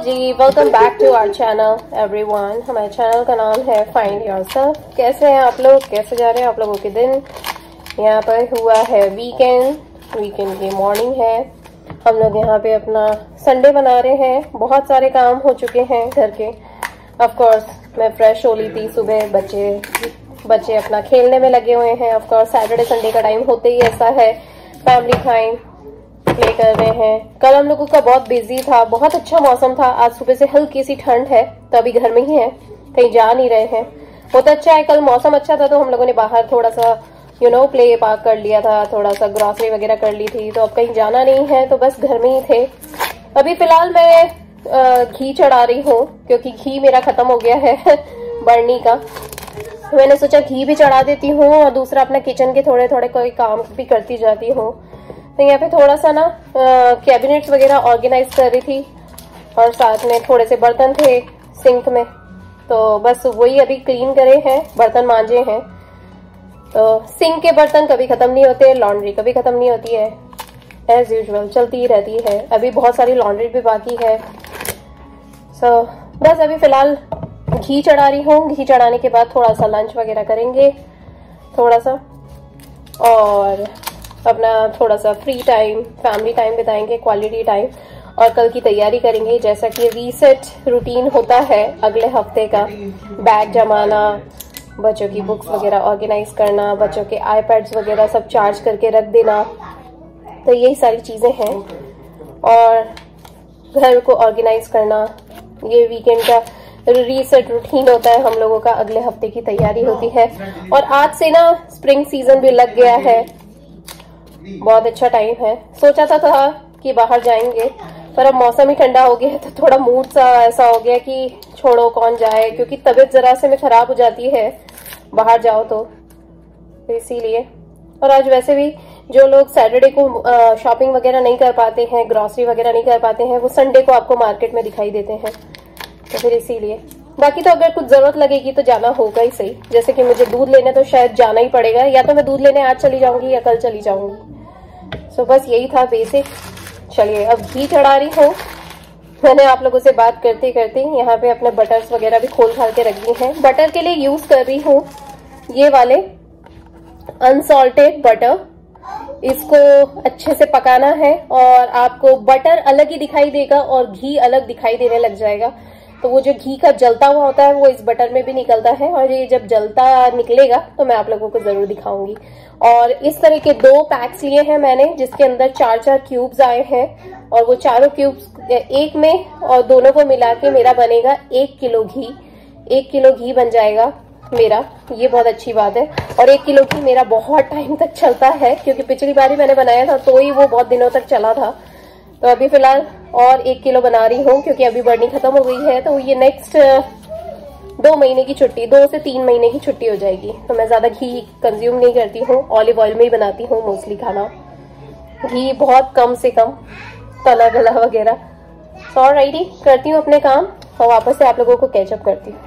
Ji, welcome back to our channel everyone. हमारे channel का नाम है फाइंड योरसेल्फ। कैसे हैं आप लोग, कैसे जा रहे हैं आप लोगों के दिन? यहाँ पर हुआ है वीकेंड की मॉर्निंग है। हम लोग यहाँ पे अपना संडे बना रहे हैं। बहुत सारे काम हो चुके हैं घर के। ऑफ कोर्स मैं फ्रेश हो ली थी सुबह। बच्चे अपना खेलने में लगे हुए हैं। ऑफ कोर्स सैटरडे संडे का टाइम होते ही ऐसा है, फैमिली टाइम प्ले कर रहे हैं। कल हम लोगों का बहुत बिजी था, बहुत अच्छा मौसम था। आज सुबह से हल्की सी ठंड है, तो अभी घर में ही है, कहीं जा नहीं रहे हैं। बहुत अच्छा है, कल मौसम अच्छा था तो हम लोगों ने बाहर थोड़ा सा प्ले पार्क कर लिया था, थोड़ा सा ग्रॉसरी वगैरह कर ली थी। तो अब कहीं जाना नहीं है तो बस घर में ही थे। अभी फिलहाल मैं घी चढ़ा रही हूँ क्योंकि घी मेरा खत्म हो गया है बरनी का। मैंने सोचा घी भी चढ़ा देती हूँ और दूसरा अपना किचन के थोड़े थोड़े कोई काम भी करती जाती हूँ। तो यहाँ पे थोड़ा सा ना कैबिनेट्स वगैरह ऑर्गेनाइज कर रही थी और साथ में थोड़े से बर्तन थे सिंक में, तो बस वही अभी क्लीन करे हैं, बर्तन मांजे हैं। तो सिंक के बर्तन कभी खत्म नहीं होते, लॉन्ड्री कभी खत्म नहीं होती है, एज यूजुअल चलती ही रहती है। अभी बहुत सारी लॉन्ड्री भी बाकी है। सो बस अभी फिलहाल घी चढ़ा रही हूँ। घी चढ़ाने के बाद थोड़ा सा लंच वगैरह करेंगे थोड़ा सा, और अपना थोड़ा सा फ्री टाइम, फैमिली टाइम बिताएंगे, क्वालिटी टाइम, और कल की तैयारी करेंगे। जैसा कि रीसेट रूटीन होता है अगले हफ्ते का, बैग जमाना, बच्चों की बुक्स वगैरह ऑर्गेनाइज करना, बच्चों के आईपैड्स वगैरह सब चार्ज करके रख देना, तो यही सारी चीजें हैं। और घर को ऑर्गेनाइज करना, ये वीकेंड का रीसेट रूटीन होता है हम लोगों का। अगले हफ्ते की तैयारी होती है। और आज से ना स्प्रिंग सीजन भी लग गया है, बहुत अच्छा टाइम है। सोचा था कि बाहर जाएंगे, पर अब मौसम ही ठंडा हो गया है तो थोड़ा मूड सा ऐसा हो गया कि छोड़ो कौन जाए, क्योंकि तबीयत जरा से में खराब हो जाती है बाहर जाओ तो इसीलिए। और आज वैसे भी जो लोग सैटरडे को शॉपिंग वगैरह नहीं कर पाते हैं, ग्रॉसरी वगैरह नहीं कर पाते हैं, वो संडे को आपको मार्केट में दिखाई देते हैं, तो फिर इसीलिए। बाकी तो अगर कुछ जरूरत लगेगी तो जाना होगा ही सही। जैसे कि मुझे दूध लेने तो शायद जाना ही पड़ेगा, या तो मैं दूध लेने आज चली जाऊंगी या कल चली जाऊंगी। सो बस यही था बेसिक। चलिए अब घी चढ़ा रही हूँ। मैंने आप लोगों से बात करते करते यहाँ पे अपने बटर्स वगैरह भी खोल खाल के रख दिए हैं। बटर के लिए यूज कर रही हूँ ये वाले अनसॉल्टेड बटर। इसको अच्छे से पकाना है और आपको बटर अलग ही दिखाई देगा और घी अलग दिखाई देने लग जाएगा। तो वो जो घी का जलता हुआ होता है वो इस बटर में भी निकलता है, और ये जब जलता निकलेगा तो मैं आप लोगों को जरूर दिखाऊंगी। और इस तरह के 2 पैक्स लिए हैं मैंने, जिसके अंदर 4-4 क्यूब्स आए हैं, और वो चारों क्यूब्स एक में और दोनों को मिला के मेरा बनेगा 1 किलो घी। 1 किलो घी बन जाएगा मेरा, ये बहुत अच्छी बात है। और 1 किलो घी मेरा बहुत टाइम तक चलता है, क्योंकि पिछली बार ही मैंने बनाया था तो ही वो बहुत दिनों तक चला था। तो अभी फिलहाल और 1 किलो बना रही हूँ, क्योंकि अभी बर्नी खत्म हो गई है। तो ये नेक्स्ट 2 महीने की छुट्टी, 2 से 3 महीने की छुट्टी हो जाएगी। तो मैं ज्यादा घी कंज्यूम नहीं करती हूँ, ऑलिव ऑयल में ही बनाती हूँ मोस्टली खाना। घी बहुत कम से कम, तला गला वगैरह। तो ऑलराइटी करती हूँ अपने काम और वापस से आप लोगों को कैचअप करती हूँ।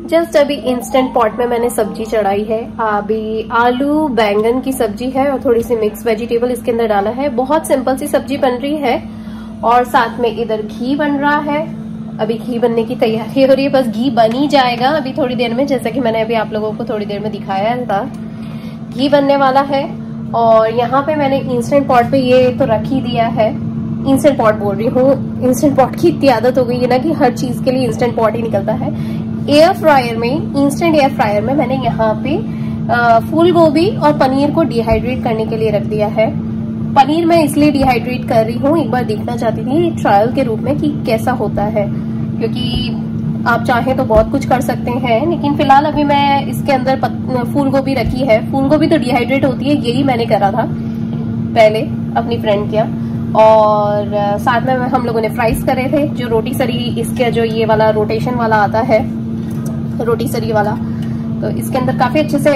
जस्ट अभी इंस्टेंट पॉट में मैंने सब्जी चढ़ाई है। अभी आलू बैंगन की सब्जी है और थोड़ी सी मिक्स वेजिटेबल इसके अंदर डाला है। बहुत सिंपल सी सब्जी बन रही है और साथ में इधर घी बन रहा है। अभी घी बनने की तैयारी हो रही है, बस घी बन ही जाएगा अभी थोड़ी देर में। जैसा कि मैंने अभी आप लोगों को थोड़ी देर में दिखाया था, घी बनने वाला है। और यहाँ पे मैंने इंस्टेंट पॉट पे ये तो रख ही दिया है इंस्टेंट पॉट बोल रही हूँ, इंस्टेंट पॉट की इतनी आदत हो गई है ना कि हर चीज के लिए इंस्टेंट पॉट ही निकलता है। एयर फ्रायर में, इंस्टेंट एयर फ्रायर में मैंने यहाँ पे फूल गोभी और पनीर को डिहाइड्रेट करने के लिए रख दिया है। पनीर मैं इसलिए डिहाइड्रेट कर रही हूँ, एक बार देखना चाहती थी ट्रायल के रूप में कि कैसा होता है, क्योंकि आप चाहें तो बहुत कुछ कर सकते हैं, लेकिन फिलहाल अभी मैं इसके अंदर फूल गोभी रखी है। फूल गोभी तो डिहाइड्रेट होती है, यही मैंने करा था पहले अपनी फ्रेंड किया, और साथ में हम लोगों ने फ्राइज करे थे, जो रोटी सरी इसके जो ये वाला रोटेशन वाला आता है, रोटी सरी वाला, तो इसके अंदर काफी अच्छे से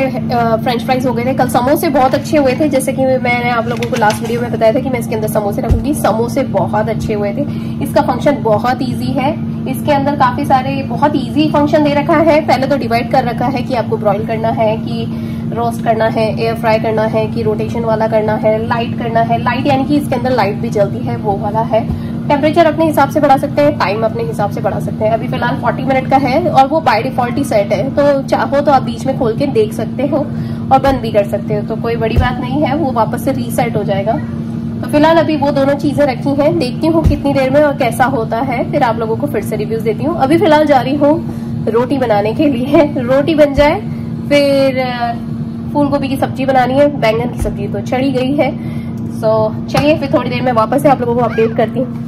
फ्रेंच फ्राइज हो गए थे। कल समोसे बहुत अच्छे हुए थे, जैसे कि मैंने आप लोगों को लास्ट वीडियो में बताया था कि मैं इसके अंदर समोसे रखूंगी। समोसे बहुत अच्छे हुए थे। इसका फंक्शन बहुत इजी है, इसके अंदर काफी सारे बहुत इजी फंक्शन दे रखा है। पहले तो डिवाइड कर रखा है कि आपको ब्रॉइल करना है, कि रोस्ट करना है, एयर फ्राई करना है, कि रोटेशन वाला करना है, लाइट करना है। लाइट यानी कि इसके अंदर लाइट भी जलती है, वो वाला है। टेम्परेचर अपने हिसाब से बढ़ा सकते हैं, टाइम अपने हिसाब से बढ़ा सकते हैं। अभी फिलहाल 40 मिनट का है और वो बाय डिफॉल्ट ही सेट है, तो चाहो तो आप बीच में खोल के देख सकते हो और बंद भी कर सकते हो, तो कोई बड़ी बात नहीं है, वो वापस से रीसेट हो जाएगा। तो फिलहाल अभी वो दोनों चीजें रखी हैं, देखती हूँ कितनी देर में और कैसा होता है, फिर आप लोगों को फिर से रिव्यूज देती हूँ। अभी फिलहाल जा रही हूँ रोटी बनाने के लिए। रोटी बन जाए फिर फूल गोभी की सब्जी बनानी है, बैंगन की सब्जी तो चढ़ी गई है। सो चलिए फिर थोड़ी देर में वापस से आप लोगों को अपडेट करती हूँ।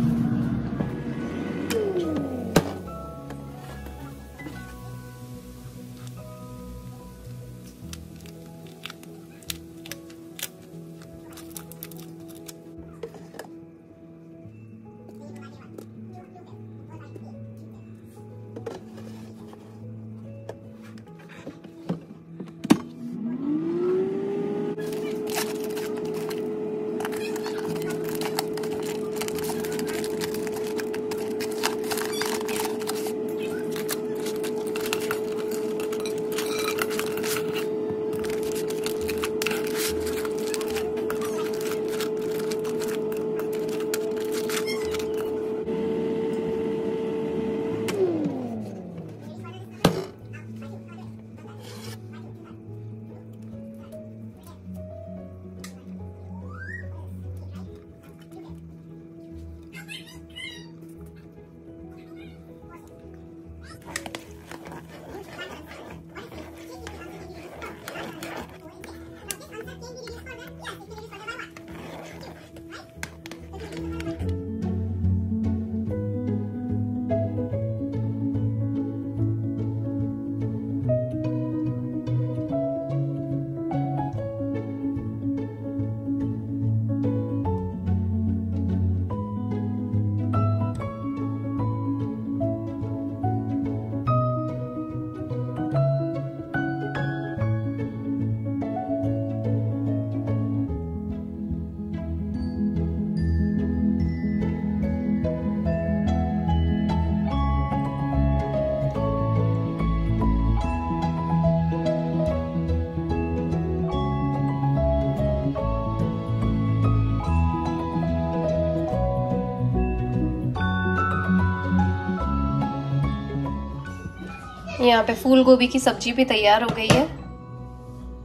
यहाँ पे फूल गोभी की सब्जी भी तैयार हो गई है,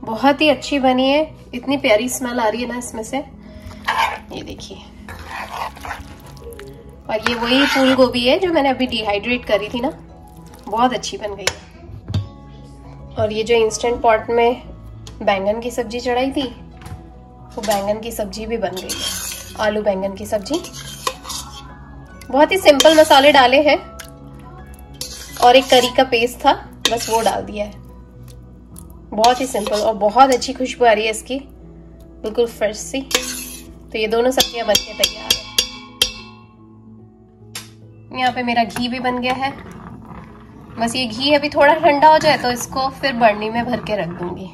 बहुत ही अच्छी बनी है, इतनी प्यारी स्मेल आ रही है ना इसमें से, ये देखिए। और ये वही फूल गोभी है जो मैंने अभी डिहाइड्रेट करी थी ना, बहुत अच्छी बन गई है। और ये जो इंस्टेंट पॉट में बैंगन की सब्जी चढ़ाई थी, वो बैंगन की सब्जी भी बन गई है, आलू बैंगन की सब्जी। बहुत ही सिंपल मसाले डाले हैं और एक करी का पेस्ट था, बस वो डाल दिया है। बहुत ही सिंपल और बहुत अच्छी खुशबू आ रही है इसकी, बिल्कुल फ्रेश सी। तो ये दोनों सब्जियां बन के तैयार है। यहाँ पे मेरा घी भी बन गया है, बस ये घी अभी थोड़ा ठंडा हो जाए तो इसको फिर बर्नी में भर के रख दूंगी।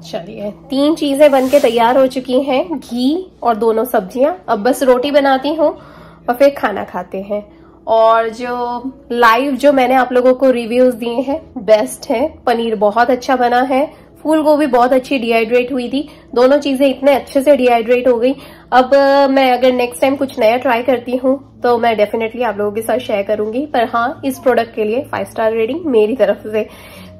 चलिए 3 चीजें बन के तैयार हो चुकी हैं, घी और दोनों सब्जियां। अब बस रोटी बनाती हूँ और फिर खाना खाते हैं। और जो लाइव जो मैंने आप लोगों को रिव्यूज दिए हैं बेस्ट है। पनीर बहुत अच्छा बना है, फूल गोभी बहुत अच्छी डिहाइड्रेट हुई थी, दोनों चीजें इतने अच्छे से डिहाइड्रेट हो गई। अब मैं अगर नेक्स्ट टाइम कुछ नया ट्राई करती हूँ तो मैं डेफिनेटली आप लोगों के साथ शेयर करूंगी। पर हाँ, इस प्रोडक्ट के लिए 5 स्टार रेटिंग मेरी तरफ से।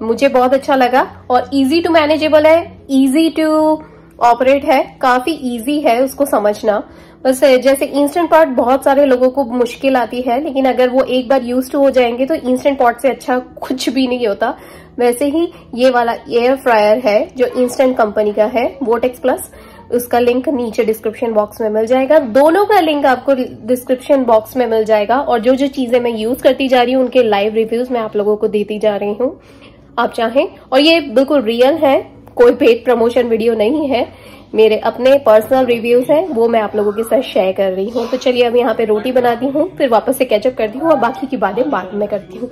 मुझे बहुत अच्छा लगा और इजी टू मैनेजेबल है, इजी टू ऑपरेट है, काफी इजी है उसको समझना। बस जैसे इंस्टेंट पॉट बहुत सारे लोगों को मुश्किल आती है, लेकिन अगर वो एक बार यूज्ड हो जाएंगे तो इंस्टेंट पॉट से अच्छा कुछ भी नहीं होता। वैसे ही ये वाला एयर फ्रायर है जो इंस्टेंट कंपनी का है, वोटेक्स प्लस, उसका लिंक नीचे डिस्क्रिप्शन बॉक्स में मिल जाएगा। दोनों का लिंक आपको डिस्क्रिप्शन बॉक्स में मिल जाएगा। और जो जो चीजें मैं यूज करती जा रही हूँ उनके लाइव रिव्यूज मैं आप लोगों को देती जा रही हूँ, आप चाहें। और ये बिल्कुल रियल है, कोई पेड प्रमोशन वीडियो नहीं है, मेरे अपने पर्सनल रिव्यूज हैं, वो मैं आप लोगों के साथ शेयर कर रही हूँ। तो चलिए अब यहाँ पे रोटी बनाती हूँ, फिर वापस से कैचअप करती हूँ और बाकी की बातें बाद में करती हूँ।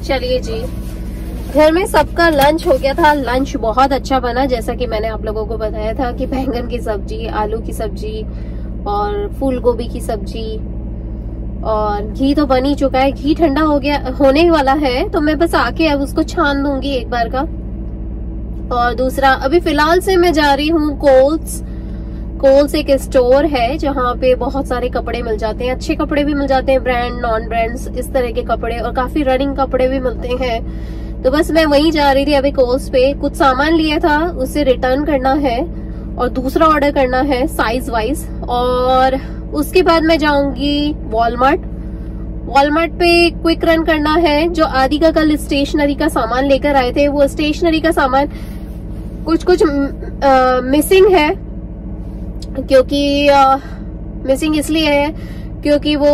चलिए जी, घर में सबका लंच हो गया था। लंच बहुत अच्छा बना, जैसा कि मैंने आप लोगों को बताया था कि बैंगन की सब्जी, आलू की सब्जी और फूल गोभी की सब्जी, और घी तो बन ही चुका है। घी ठंडा हो गया, होने वाला है, तो मैं बस आके अब उसको छान दूंगी एक बार का। और दूसरा, अभी फिलहाल से मैं जा रही हूँ कोल्स एक स्टोर है जहाँ पे बहुत सारे कपड़े मिल जाते हैं, अच्छे कपड़े भी मिल जाते हैं, ब्रांड नॉन ब्रांड्स इस तरह के कपड़े, और काफी रनिंग कपड़े भी मिलते हैं। तो बस मैं वहीं जा रही थी अभी कोल्स पे। कुछ सामान लिया था, उसे रिटर्न करना है और दूसरा ऑर्डर करना है साइज वाइज। और उसके बाद मैं जाऊंगी वॉलमार्ट पे क्विक रन करना है। जो आदि का कल स्टेशनरी का सामान लेकर आए थे, वो स्टेशनरी का सामान कुछ मिसिंग है, क्योंकि मिसिंग इसलिए है क्योंकि वो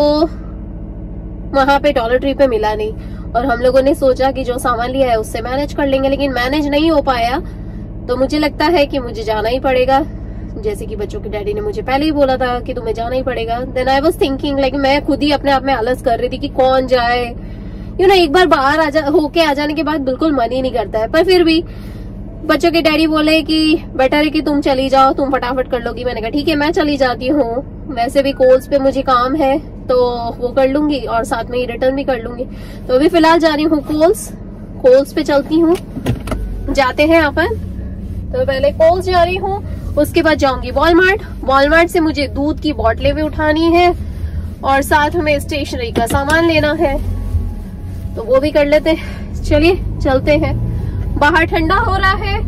वहां पे डॉलर ट्री पे मिला नहीं, और हम लोगों ने सोचा कि जो सामान लिया है उससे मैनेज कर लेंगे, लेकिन मैनेज नहीं हो पाया। तो मुझे लगता है कि मुझे जाना ही पड़ेगा, जैसे कि बच्चों के डैडी ने मुझे पहले ही बोला था कि तुम्हें जाना ही पड़ेगा। Then I was thinking like, मैं खुद ही अपने आप में आलस कर रही थी कि कौन जाए, एक बार बाहर होके आ जाने के बाद बिल्कुल मन ही नहीं करता है। पर फिर भी बच्चों के डैडी बोले कि बेटर है कि तुम चली जाओ, तुम फटाफट कर लोगी। मैंने कहा ठीक है, मैं चली जाती हूँ। वैसे भी कोल्स पे मुझे काम है तो वो कर लूंगी और साथ में ही रिटर्न भी कर लूंगी। तो अभी फिलहाल जा रही हूँ कोल्स पे चलती हूँ, जाते हैं अपन। तो पहले कोल्स जा रही हूँ, उसके बाद जाऊंगी वॉलमार्ट से मुझे दूध की बोतलें भी उठानी है और साथ में स्टेशनरी का सामान लेना है, तो वो भी कर लेते हैं। चलिए चलते हैं। बाहर ठंडा हो रहा है,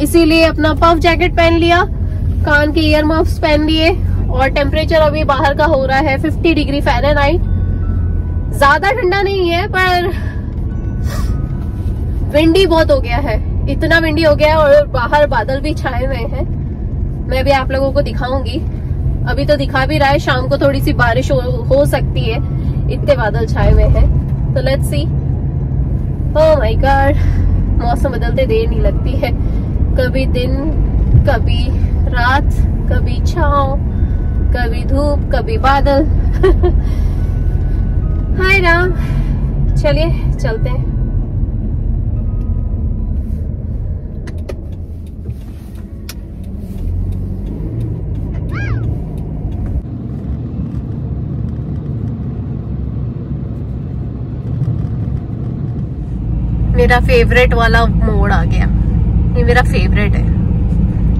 इसीलिए अपना पफ जैकेट पहन लिया, कान के ईयर मफ्स पहन लिए, और टेम्परेचर अभी बाहर का हो रहा है 50 डिग्री फ़ारेनहाइट। ज्यादा ठंडा नहीं है पर विंडी बहुत हो गया है, इतना विंडी हो गया है, और बाहर बादल भी छाए हुए हैं। मैं भी आप लोगों को दिखाऊंगी, अभी तो दिखा भी रहा है, शाम को थोड़ी सी बारिश हो सकती है, इतने बादल छाए हुए हैं। तो let's see. Oh my God, मौसम बदलते देर नहीं लगती है, कभी दिन कभी रात, कभी छांव, कभी धूप, कभी बादल। हाय राम, चलिए चलते हैं। मेरा फेवरेट वाला मोड़ आ गया, ये मेरा फेवरेट है,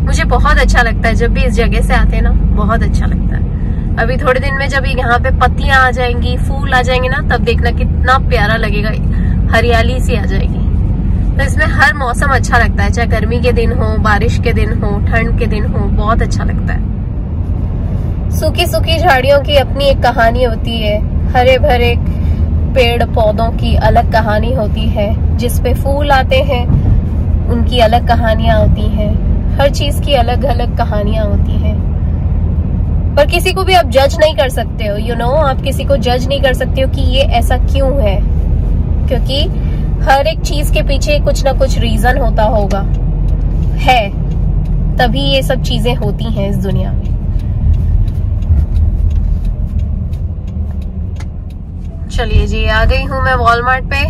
मुझे बहुत अच्छा लगता है जब भी इस जगह से आते हैं ना, बहुत अच्छा लगता है। अभी थोड़े दिन में जब यहाँ पे पत्तियां आ जाएंगी, फूल आ जाएंगे ना, तब देखना कितना प्यारा लगेगा, हरियाली सी आ जाएगी। तो इसमें हर मौसम अच्छा लगता है, चाहे गर्मी के दिन हो, बारिश के दिन हो, ठंड के दिन हो, बहुत अच्छा लगता है। सूखी सूखी झाड़ियों की अपनी एक कहानी होती है, हरे भरे पेड़ पौधों की अलग कहानी होती है, जिसपे फूल आते हैं उनकी अलग कहानियां होती हैं, हर चीज की अलग अलग कहानियां होती हैं। पर किसी को भी आप जज नहीं कर सकते हो, यू नो, आप किसी को जज नहीं कर सकते हो कि ये ऐसा क्यों है, क्योंकि हर एक चीज के पीछे कुछ ना कुछ रीजन होता होगा, है, तभी ये सब चीजें होती हैं इस दुनिया में। चलिए जी, आ गई हूँ मैं वॉलमार्ट पे,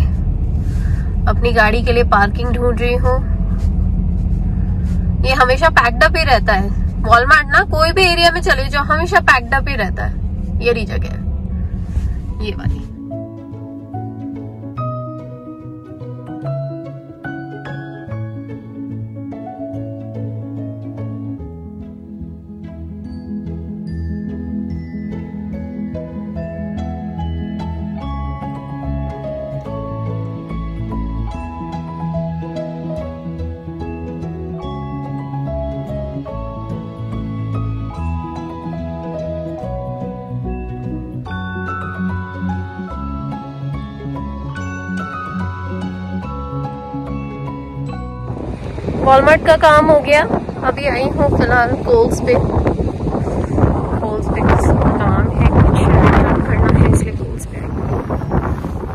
अपनी गाड़ी के लिए पार्किंग ढूंढ रही हूँ। ये हमेशा पैक्ड अप ही रहता है वॉलमार्ट ना, कोई भी एरिया में चले जाओ हमेशा पैक्ड अप ही रहता है। ये रही जगह, ये वाली। वॉलमार्ट का काम हो गया, अभी आई हूँ फिलहाल कोल्स पे। कोल्स पे काम है, कुछ रिटर्न करना है, इसलिए कोल्स पे आई हूँ।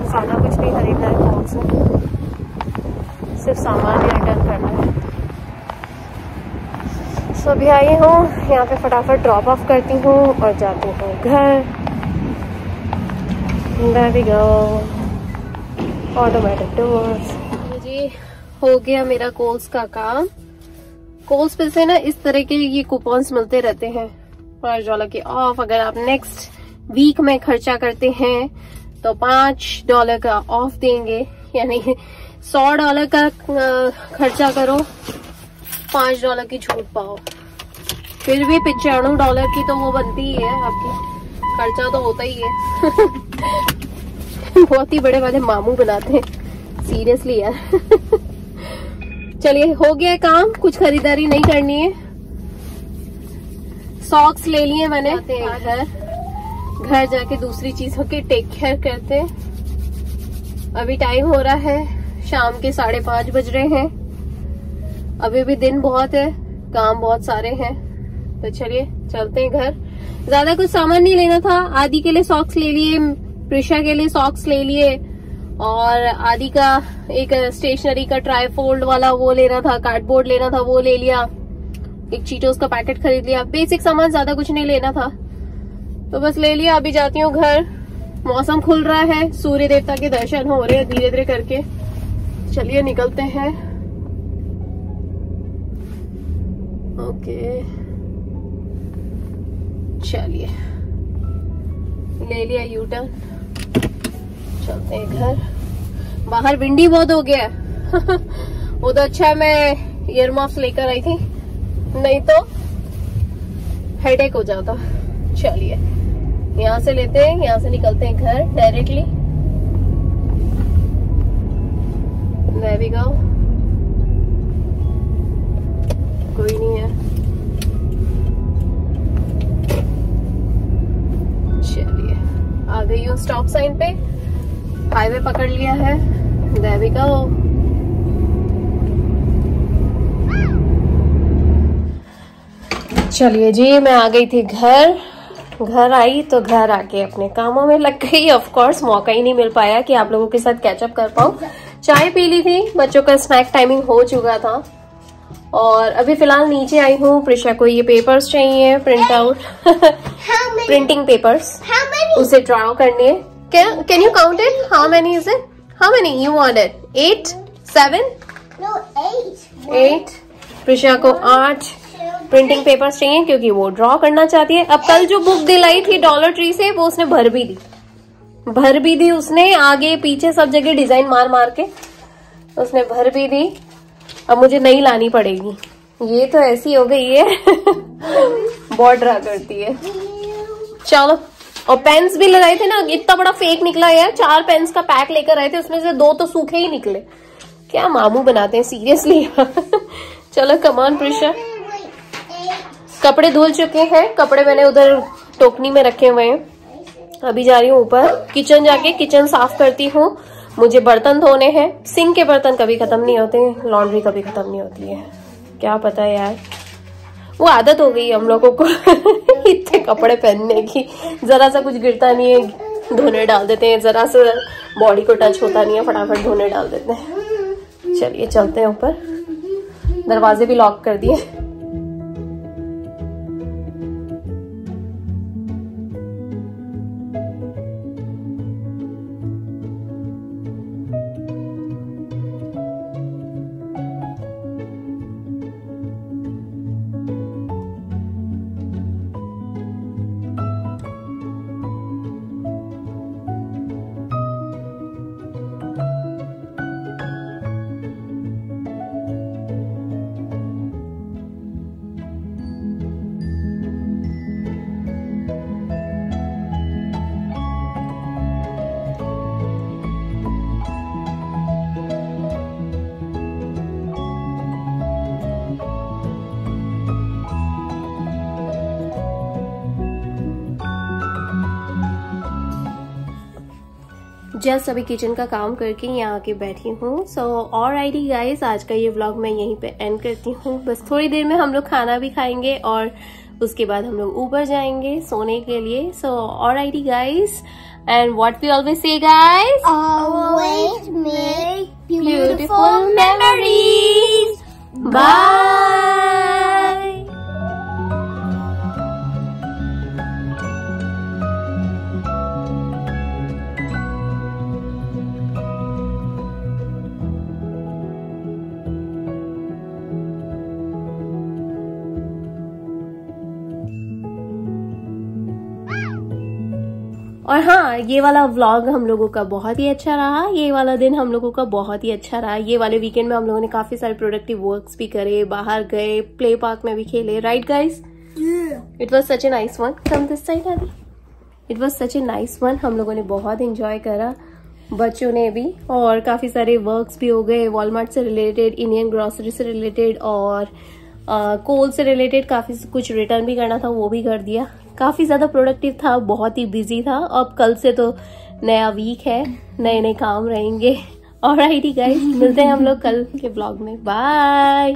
ज़्यादा कुछ नहीं खरीदना है कोल्स में, सिर्फ सामान ही रिटर्न करना है। सो अभी आई हूँ यहाँ पे, फटाफट ड्रॉप ऑफ करती हूँ और जाती हूँ घर। There we go, automatic doors. जी हो गया मेरा कोल्स का काम। कोल्स पे से ना इस तरह के ये कूपन्स मिलते रहते हैं, $5 के ऑफ। अगर आप नेक्स्ट वीक में खर्चा करते हैं तो $5 का ऑफ देंगे, यानी $100 का खर्चा करो, $5 की छूट पाओ। फिर भी $95 की तो वो बनती ही है आपकी, खर्चा तो होता ही है। बहुत ही बड़े वाले मामू बनाते हैं, सीरियसली यार। चलिए हो गया काम, कुछ खरीदारी नहीं करनी है। सॉक्स ले लिए मैंने, घर जाके दूसरी चीजों के टेक केयर करते हैं। अभी टाइम हो रहा है शाम के 5:30 बज रहे हैं, अभी भी दिन बहुत है, काम बहुत सारे हैं। तो चलिए चलते हैं घर। ज्यादा कुछ सामान नहीं लेना था, आदि के लिए सॉक्स ले लिए, प्रिशा के लिए सॉक्स ले लिए, और आदि का एक स्टेशनरी का ट्राईफोल्ड वाला वो लेना था, कार्डबोर्ड लेना था, वो ले लिया, एक चीटोस का पैकेट खरीद लिया। बेसिक सामान, ज्यादा कुछ नहीं लेना था तो बस ले लिया। अभी जाती हूँ घर, मौसम खुल रहा है, सूर्य देवता के दर्शन हो रहे हैं धीरे धीरे करके। चलिए निकलते हैं। ओके चलिए, ले लिया यू टर्न, चलते हैं घर। बाहर विंडी बहुत हो गया है। वो तो अच्छा है मैं ईयर मफ्स लेकर आई थी, नहीं तो हेडेक हो जाता। चलिए यहाँ से लेते हैं, यहाँ से निकलते हैं घर डायरेक्टली। There we go, कोई नहीं है। चलिए आ गई हूँ स्टॉप साइन पे, हाईवे पकड़ लिया है। There we go। चलिए जी, मैं आ गई थी घर। घर आई तो घर आके अपने कामों में लग गई। ऑफ कोर्स मौका ही नहीं मिल पाया कि आप लोगों के साथ कैचअप कर पाऊं। चाय पी ली थी, बच्चों का स्नैक टाइमिंग हो चुका था, और अभी फिलहाल नीचे आई हूँ। प्रिशा को ये पेपर्स चाहिए, प्रिंट आउट प्रिंटिंग पेपर्स, उसे ड्रॉ करनी है। Can you count it? How many is it? How many you wanted? 8, 7? No, 8. 8. Prisha को 8 प्रिंटिंग पेपर्स चाहिए क्योंकि वो ड्रॉ करना चाहती है। अब कल जो बुक दिलाई थी डॉलर ट्री से, वो उसने भर भी दी उसने, आगे पीछे सब जगह डिजाइन मार मार के उसने भर भी दी। अब मुझे नई लानी पड़ेगी, ये तो ऐसी हो गई है। बहुत ड्रा करती है। चलो, और पेन्स भी लगाए थे ना, इतना बड़ा फेक निकला है। 4 पेन्स का पैक लेकर आए थे, उसमें से 2 तो सूखे ही निकले। क्या मामू बनाते हैं सीरियसली। चलो कमान प्रिशा। कपड़े धुल चुके हैं, कपड़े मैंने उधर टोकनी में रखे हुए हैं। अभी जा रही हूँ ऊपर, किचन जाके किचन साफ करती हूँ। मुझे बर्तन धोने हैं, सिंक के बर्तन कभी खत्म नहीं होते, लॉन्ड्री कभी खत्म नहीं होती है। क्या पता है यार, वो आदत हो गई हम लोगों को इतने कपड़े पहनने की, जरा सा कुछ गिरता नहीं है धोने डाल देते हैं, जरा सा बॉडी को टच होता नहीं है फटाफट धोने डाल देते हैं। चलिए चलते हैं ऊपर, दरवाजे भी लॉक कर दिए। जस्ट अभी किचन का काम करके यहाँ आके बैठी हूँ। सो ऑलराइटी गाइस, आज का ये व्लॉग मैं यहीं पे एंड करती हूँ। बस थोड़ी देर में हम लोग खाना भी खाएंगे और उसके बाद हम लोग ऊपर जाएंगे सोने के लिए। So alrighty guys, and what we always say guys, always make beautiful memories. Bye. और हाँ, ये वाला व्लॉग हम लोगों का बहुत ही अच्छा रहा, ये वाला दिन हम लोगों का बहुत ही अच्छा रहा। ये वाले वीकेंड में हम लोगों ने काफी सारे प्रोडक्टिव वर्क्स भी करे, बाहर गए, प्ले पार्क में भी खेले, right guys? It was such a nice one. Come this side Adi. It was such a nice one. हम लोगों ने बहुत एंजॉय करा, बच्चों ने भी, और काफी सारे वर्क्स भी हो गए, वॉलमार्ट से रिलेटेड, इंडियन ग्रोसरी से रिलेटेड और कोल से रिलेटेड काफी कुछ रिटर्न भी करना था, वो भी कर दिया। काफी ज्यादा प्रोडक्टिव था, बहुत ही बिजी था। अब कल से तो नया वीक है, नए नए काम रहेंगे। ऑलराइटी गाइस, मिलते हैं हम लोग कल के ब्लॉग में। बाय।